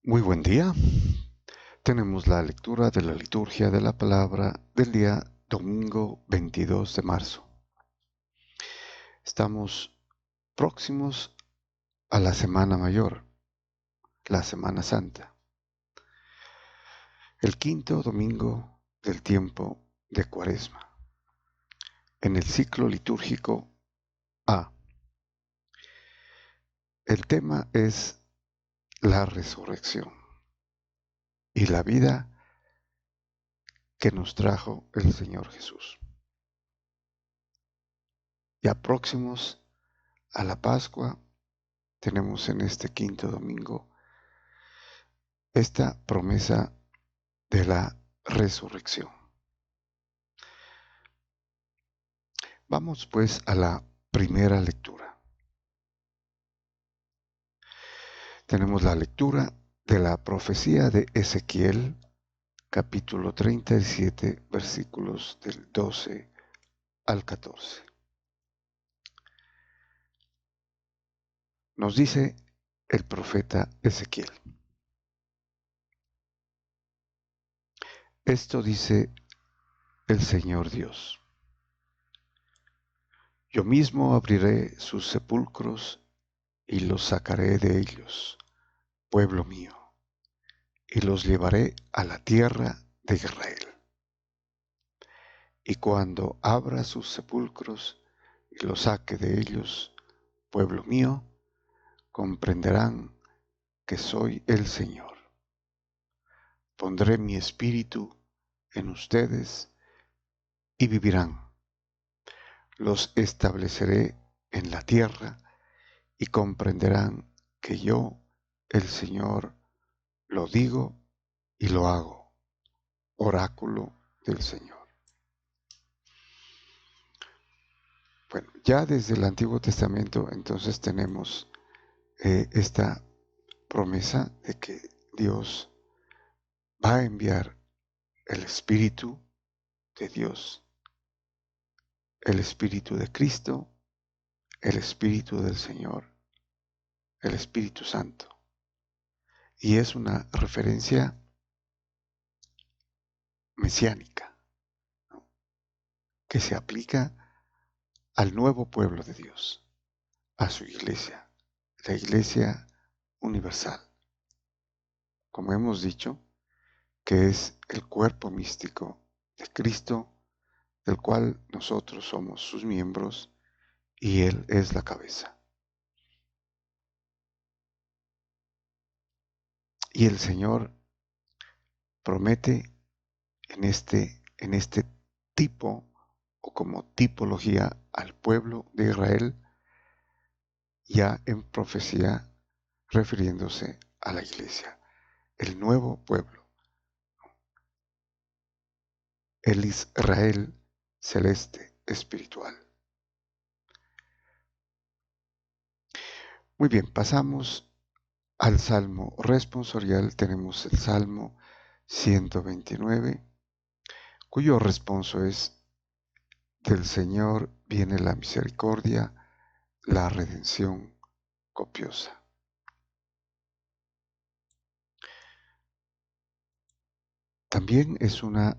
Muy buen día. Tenemos la lectura de la liturgia de la palabra del día domingo 22 de marzo. Estamos próximos a la Semana Mayor, la Semana Santa, el quinto domingo del tiempo de Cuaresma. En el ciclo litúrgico A, el tema es la resurrección y la vida que nos trajo el Señor Jesús. Ya próximos a la Pascua, tenemos en este quinto domingo esta promesa de la resurrección. Vamos pues a la primera lectura. Tenemos la lectura de la profecía de Ezequiel, capítulo 37, versículos del 12 al 14. Nos dice el profeta Ezequiel: esto dice el Señor Dios: yo mismo abriré sus sepulcros y los sacaré de ellos, pueblo mío, y los llevaré a la tierra de Israel. Y cuando abra sus sepulcros y los saque de ellos, pueblo mío, comprenderán que soy el Señor. Pondré mi espíritu en ustedes y vivirán. Los estableceré en la tierra y comprenderán que yo, el Señor, lo digo y lo hago. Oráculo del Señor. Bueno, ya desde el Antiguo Testamento entonces tenemos esta promesa de que Dios va a enviar el Espíritu de Dios, el Espíritu de Cristo, el Espíritu del Señor, el Espíritu Santo. Y es una referencia mesiánica, ¿no?, que se aplica al nuevo pueblo de Dios, a su iglesia, la iglesia universal. Como hemos dicho, que es el cuerpo místico de Cristo, del cual nosotros somos sus miembros y Él es la cabeza. Y el Señor promete en este tipo o como tipología al pueblo de Israel, ya en profecía refiriéndose a la iglesia, el nuevo pueblo, el Israel celeste espiritual. Muy bien, pasamos al Salmo responsorial. Tenemos el Salmo 129, cuyo responso es: del Señor viene la misericordia, la redención copiosa. También es una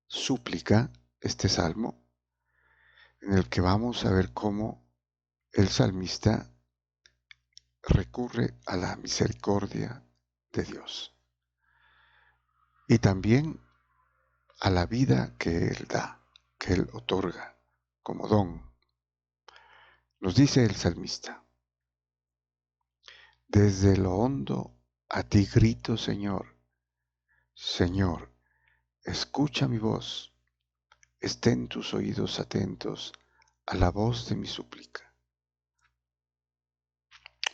súplica este salmo, en el que vamos a ver cómo el salmista recurre a la misericordia de Dios y también a la vida que Él da, que Él otorga como don. Nos dice el salmista: desde lo hondo a ti grito, Señor. Señor, escucha mi voz. Estén tus oídos atentos a la voz de mi súplica.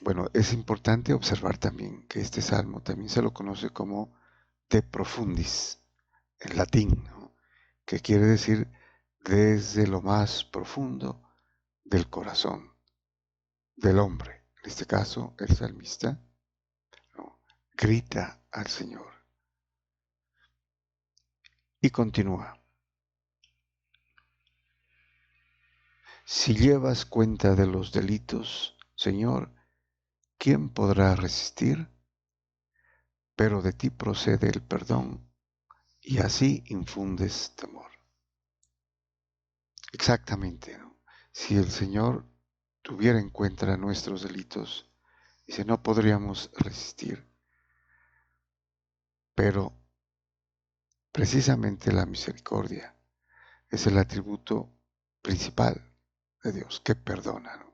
Bueno, es importante observar también que este salmo también se lo conoce como de profundis, en latín, ¿no?, que quiere decir desde lo más profundo del corazón del hombre. En este caso, el salmista, ¿no?, grita al Señor. Y continúa: si llevas cuenta de los delitos, Señor, ¿quién podrá resistir? pero de ti procede el perdón y así infundes temor. Exactamente, ¿no? Si el Señor tuviera en cuenta nuestros delitos, dice, no podríamos resistir, pero precisamente la misericordia es el atributo principal de Dios, que perdona, ¿no?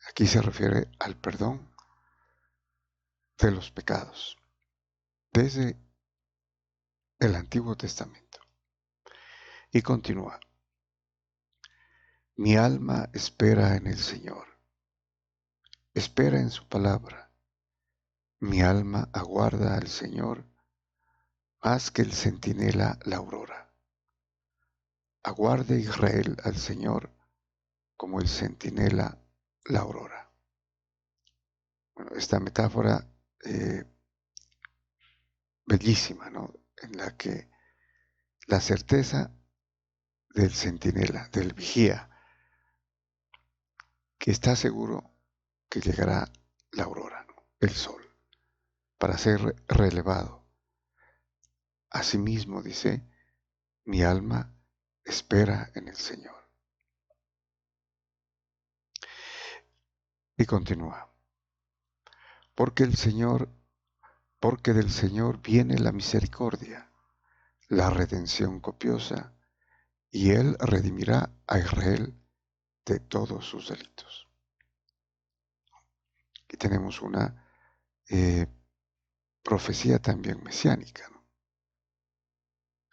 Aquí se refiere al perdón de los pecados, desde el Antiguo Testamento. Y continúa, mi alma espera en el Señor, espera en su palabra. Mi alma aguarda al Señor más que el centinela la aurora. Aguarde Israel al Señor como el centinela la aurora. Bueno, esta metáfora bellísima, ¿no? En la que la certeza del centinela, del vigía, que está seguro que llegará la aurora, ¿no? El sol, para ser relevado. Asimismo, dice, mi alma espera en el Señor. Y continúa, porque el Señor, porque del Señor viene la misericordia, la redención copiosa, y Él redimirá a Israel de todos sus delitos. Aquí tenemos una profecía también mesiánica, ¿no?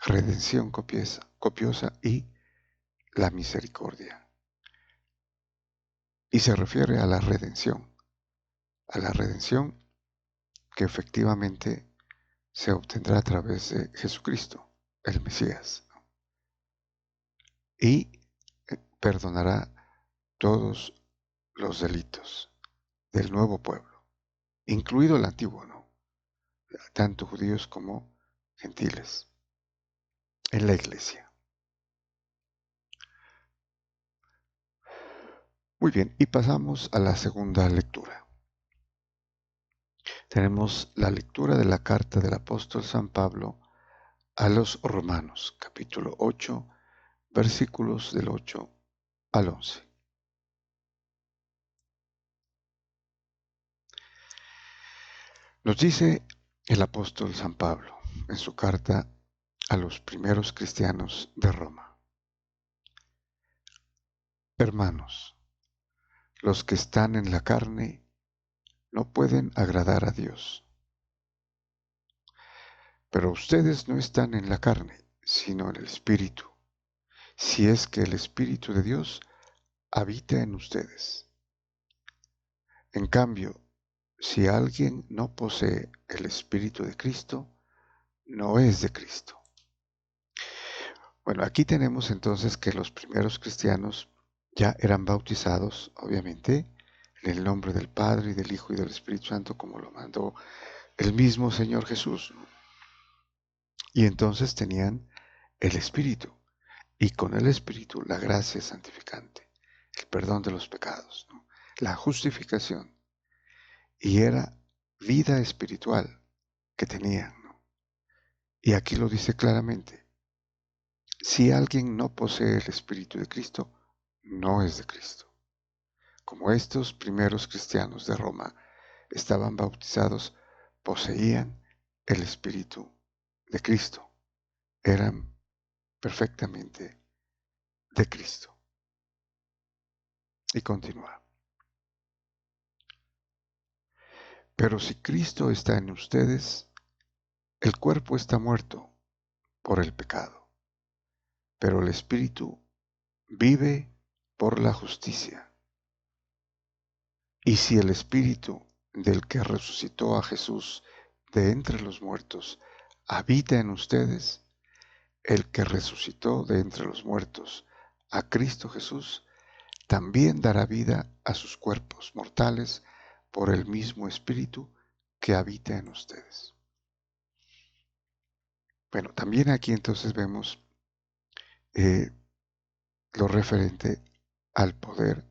Redención copiosa y la misericordia. Y se refiere a la redención que efectivamente se obtendrá a través de Jesucristo, el Mesías, ¿no? Y perdonará todos los delitos del nuevo pueblo, incluido el antiguo, ¿no? Tanto judíos como gentiles, en la iglesia. Muy bien, y pasamos a la segunda lectura. Tenemos la lectura de la carta del apóstol San Pablo a los Romanos, capítulo 8, versículos del 8 al 11. Nos dice el apóstol San Pablo en su carta a los primeros cristianos de Roma: Hermanos, los que están en la carne no pueden agradar a Dios. Pero ustedes no están en la carne, sino en el Espíritu, si es que el Espíritu de Dios habita en ustedes. En cambio, si alguien no posee el Espíritu de Cristo, no es de Cristo. Bueno, aquí tenemos entonces que los primeros cristianos ya eran bautizados, obviamente, en el nombre del Padre y del Hijo y del Espíritu Santo, como lo mandó el mismo Señor Jesús, ¿no? Y entonces tenían el Espíritu, y con el Espíritu la gracia santificante, el perdón de los pecados, ¿no? La justificación, y era vida espiritual que tenían, ¿no? Y aquí lo dice claramente: si alguien no posee el Espíritu de Cristo, no es de Cristo. Como estos primeros cristianos de Roma estaban bautizados, poseían el Espíritu de Cristo, eran perfectamente de Cristo. Y continúa. Pero si Cristo está en ustedes, el cuerpo está muerto por el pecado, pero el Espíritu vive por la justicia. Y si el Espíritu del que resucitó a Jesús de entre los muertos habita en ustedes, el que resucitó de entre los muertos a Cristo Jesús también dará vida a sus cuerpos mortales por el mismo Espíritu que habita en ustedes. Bueno, también aquí entonces vemos eh, lo referente al poder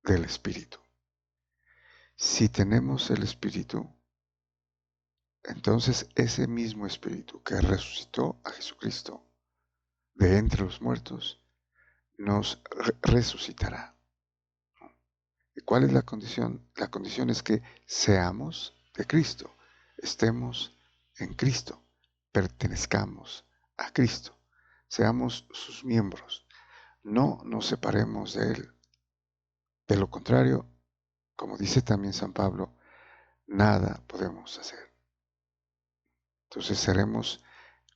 del Espíritu. Si tenemos el Espíritu, entonces ese mismo espíritu que resucitó a Jesucristo de entre los muertos, nos resucitará. ¿Y cuál es la condición? La condición es que seamos de Cristo, estemos en Cristo, pertenezcamos a Cristo, seamos sus miembros, no nos separemos de Él. De lo contrario, como dice también San Pablo, nada podemos hacer. Entonces seremos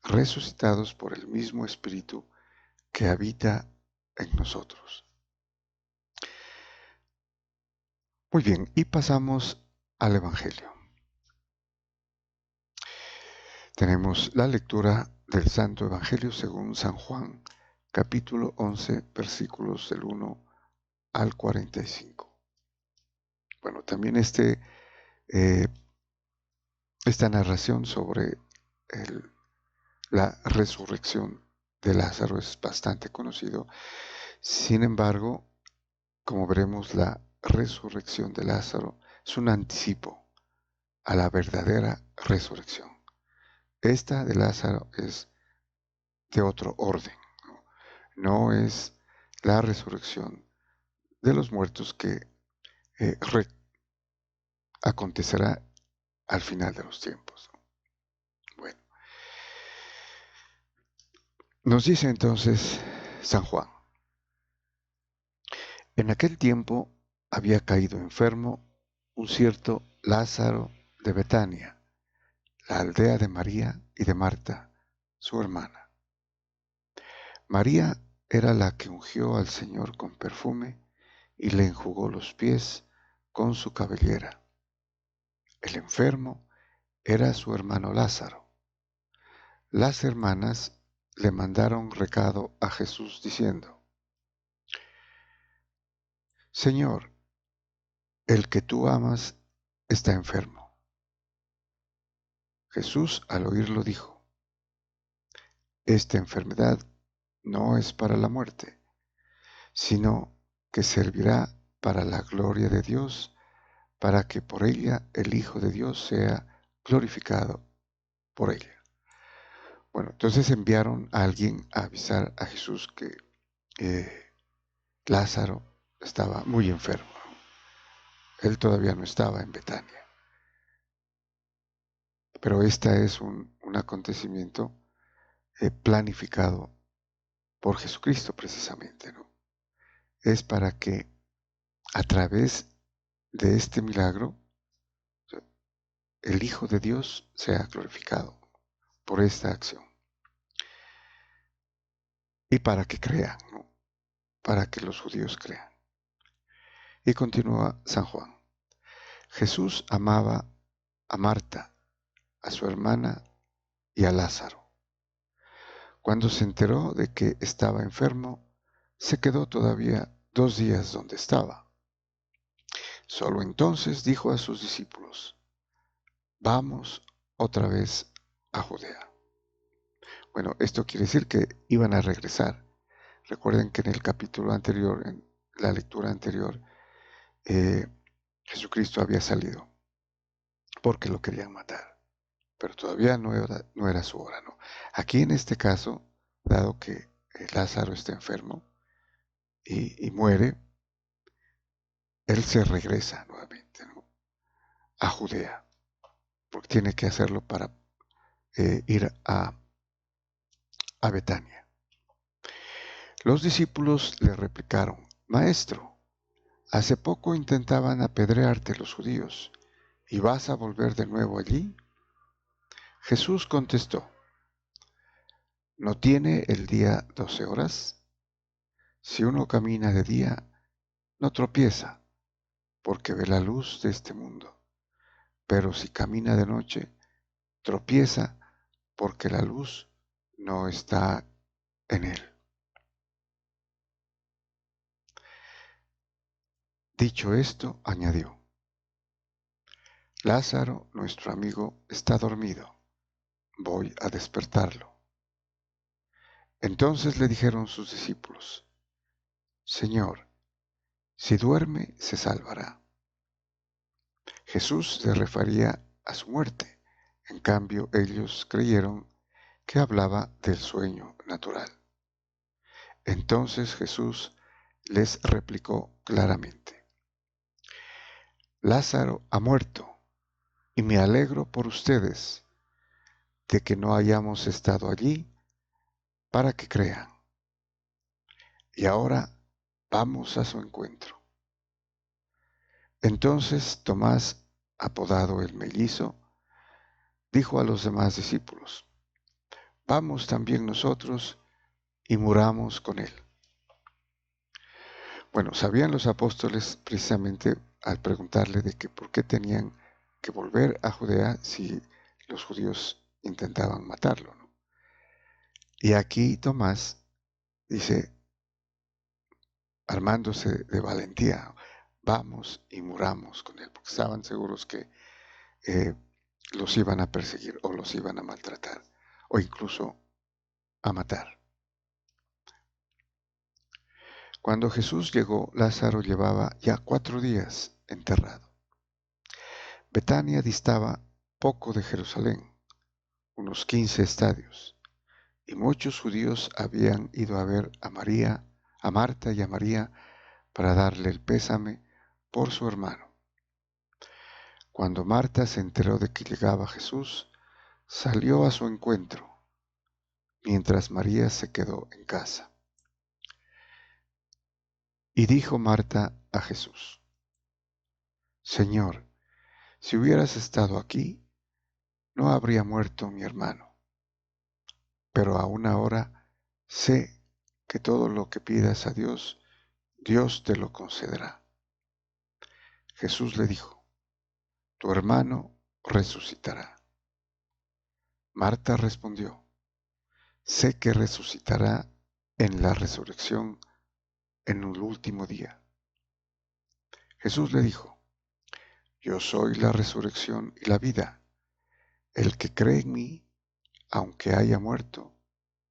resucitados por el mismo Espíritu que habita en nosotros. Muy bien, y pasamos al Evangelio. Tenemos la lectura del Santo Evangelio según San Juan, capítulo 11, versículos del 1 al 45. Bueno, también esta narración sobre la resurrección de Lázaro es bastante conocido. Sin embargo, como veremos, la resurrección de Lázaro es un anticipo a la verdadera resurrección. Esta de Lázaro es de otro orden, ¿no? No es la resurrección de los muertos que acontecerá al final de los tiempos. Bueno, nos dice entonces San Juan, en aquel tiempo había caído enfermo un cierto Lázaro de Betania, la aldea de María y de Marta, su hermana. María era la que ungió al Señor con perfume y le enjugó los pies con su cabellera. El enfermo era su hermano Lázaro. Las hermanas le mandaron recado a Jesús diciendo, Señor, el que tú amas está enfermo. Jesús al oírlo dijo, esta enfermedad no es para la muerte, sino que servirá para la gloria de Dios, para que por ella el Hijo de Dios sea glorificado por ella. Bueno, entonces enviaron a alguien a avisar a Jesús que Lázaro estaba muy enfermo. Él todavía no estaba en Betania. Pero este es un acontecimiento planificado por Jesucristo precisamente, ¿no? Es para que a través de este milagro el Hijo de Dios sea glorificado por esta acción. Y para que crean, ¿no? Para que los judíos crean. Y continúa San Juan. Jesús amaba a Marta, a su hermana y a Lázaro. Cuando se enteró de que estaba enfermo, se quedó todavía 2 días donde estaba. Solo entonces dijo a sus discípulos, vamos otra vez a Judea. Bueno, esto quiere decir que iban a regresar. Recuerden que en el capítulo anterior, en la lectura anterior, Jesucristo había salido porque lo querían matar, pero todavía no era su hora, ¿no? Aquí en este caso, dado que Lázaro está enfermo y muere, él se regresa nuevamente, ¿no? A Judea, porque tiene que hacerlo para ir a Betania. Los discípulos le replicaron, Maestro, hace poco intentaban apedrearte los judíos, ¿y vas a volver de nuevo allí? Jesús contestó, ¿no tiene el día 12 horas? Si uno camina de día, no tropieza, porque ve la luz de este mundo, pero si camina de noche, tropieza, porque la luz no está en él. Dicho esto, añadió, Lázaro, nuestro amigo, está dormido, voy a despertarlo. Entonces le dijeron sus discípulos, Señor, si duerme, se salvará. Jesús se refería a su muerte, En cambio, ellos creyeron que hablaba del sueño natural. Entonces Jesús les replicó claramente: Lázaro ha muerto, y me alegro por ustedes de que no hayamos estado allí para que crean. Y ahora vamos a su encuentro. Entonces Tomás, apodado el mellizo, dijo a los demás discípulos: Vamos también nosotros y muramos con él. Bueno, sabían los apóstoles precisamente al preguntarle de que por qué tenían que volver a Judea si los judíos intentaban matarlo, ¿no? Y aquí Tomás dice, armándose de valentía, vamos y muramos con él, porque estaban seguros que los iban a perseguir o los iban a maltratar o incluso a matar. Cuando Jesús llegó, Lázaro llevaba ya 4 días enterrado. Betania distaba poco de Jerusalén, unos 15 estadios, y muchos judíos habían ido a ver a María, a Marta y a María para darle el pésame por su hermano. Cuando Marta se enteró de que llegaba Jesús, salió a su encuentro, mientras María se quedó en casa. Y dijo Marta a Jesús: Señor, si hubieras estado aquí, no habría muerto mi hermano. Pero aún ahora sé que todo lo que pidas a Dios, Dios te lo concederá. Jesús le dijo: Tu hermano resucitará. Marta respondió: Sé que resucitará en la resurrección en el último día. Jesús le dijo: Yo soy la resurrección y la vida. El que cree en mí, aunque haya muerto,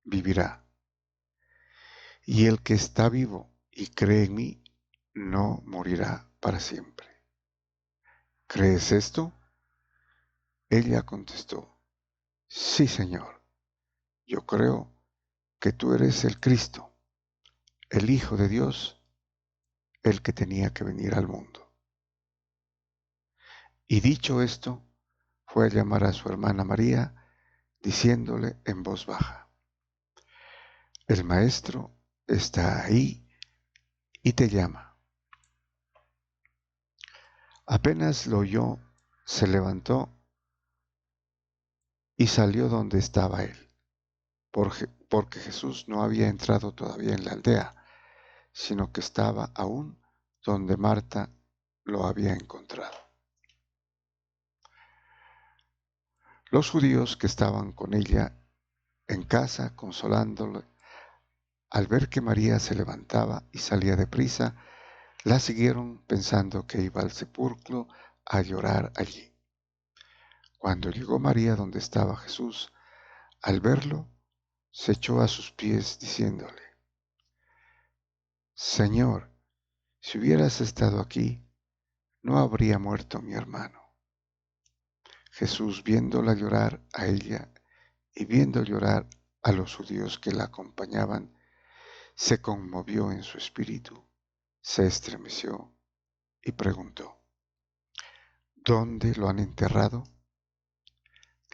vivirá. Y el que está vivo y cree en mí, no morirá para siempre. ¿Crees esto? Ella contestó: Sí, Señor, yo creo que tú eres el Cristo, el Hijo de Dios, el que tenía que venir al mundo. Y dicho esto, fue a llamar a su hermana María, diciéndole en voz baja: El Maestro está ahí y te llama. Apenas lo oyó, se levantó y salió donde estaba él, porque Jesús no había entrado todavía en la aldea, sino que estaba aún donde Marta lo había encontrado. Los judíos que estaban con ella en casa consolándole, al ver que María se levantaba y salía deprisa, la siguieron pensando que iba al sepulcro a llorar allí. Cuando llegó María donde estaba Jesús, al verlo, se echó a sus pies diciéndole: Señor, si hubieras estado aquí, no habría muerto mi hermano. Jesús, viéndola llorar a ella y viendo llorar a los judíos que la acompañaban, se conmovió en su espíritu, se estremeció y preguntó: ¿Dónde lo han enterrado?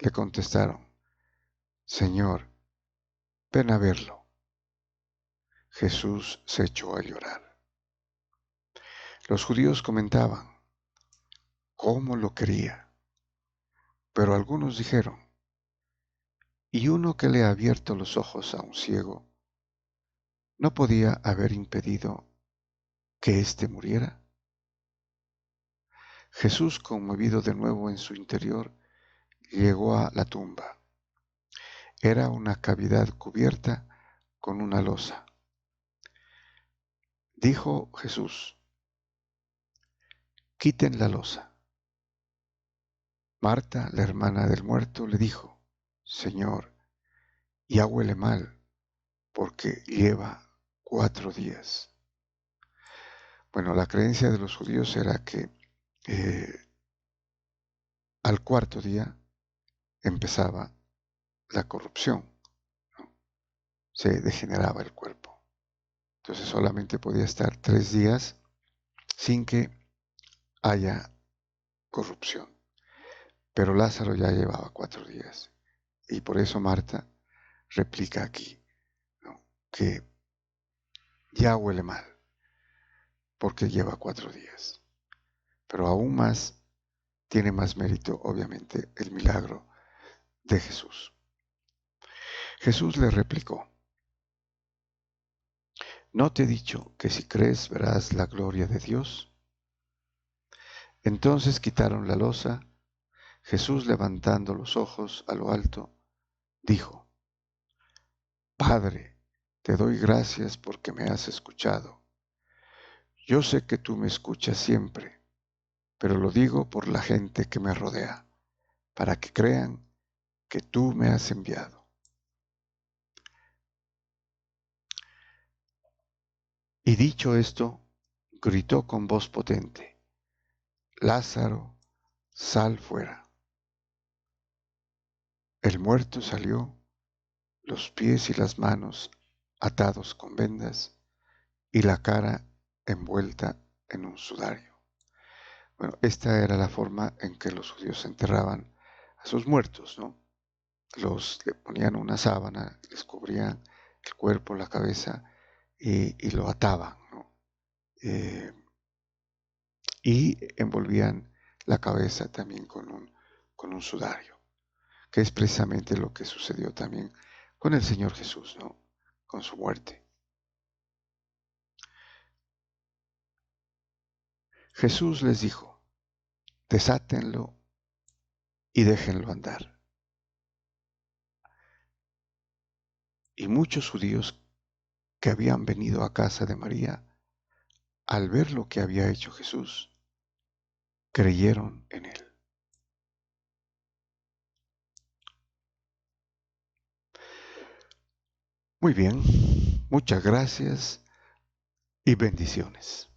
Le contestaron: Señor, ven a verlo. Jesús se echó a llorar. Los judíos comentaban cómo lo quería, pero algunos dijeron: ¿Y uno que le ha abierto los ojos a un ciego, no podía haber impedido que éste muriera? Jesús, conmovido de nuevo en su interior, llegó a la tumba. Era una cavidad cubierta con una losa. Dijo Jesús: Quiten la losa. Marta, la hermana del muerto, le dijo: Señor, ya huele mal, porque lleva 4 días. Bueno, la creencia de los judíos era que al 4.º día empezaba la corrupción, ¿no? Se degeneraba el cuerpo. Entonces solamente podía estar 3 días sin que haya corrupción. Pero Lázaro ya llevaba 4 días. Y por eso Marta replica aquí, ¿no?, que ya huele mal, porque lleva 4 días. Pero aún más, tiene más mérito, obviamente, el milagro de Jesús. Jesús le replicó: ¿no te he dicho que si crees verás la gloria de Dios? Entonces quitaron la losa. Jesús, levantando los ojos a lo alto, dijo: Padre, te doy gracias porque me has escuchado. Yo sé que tú me escuchas siempre, pero lo digo por la gente que me rodea, para que crean que tú me has enviado. Y dicho esto, gritó con voz potente: Lázaro, sal fuera. El muerto salió, los pies y las manos atados con vendas y la cara envuelta en un sudario. Bueno, esta era la forma en que los judíos enterraban a sus muertos, ¿no? Le ponían una sábana, les cubrían el cuerpo, la cabeza y lo ataban, ¿no? Eh, y envolvían la cabeza también con un sudario, que es precisamente lo que sucedió también con el Señor Jesús, ¿no?, con su muerte. Jesús les dijo: desátenlo y déjenlo andar. Y muchos judíos que habían venido a casa de María, al ver lo que había hecho Jesús, creyeron en él. Muy bien, muchas gracias y bendiciones.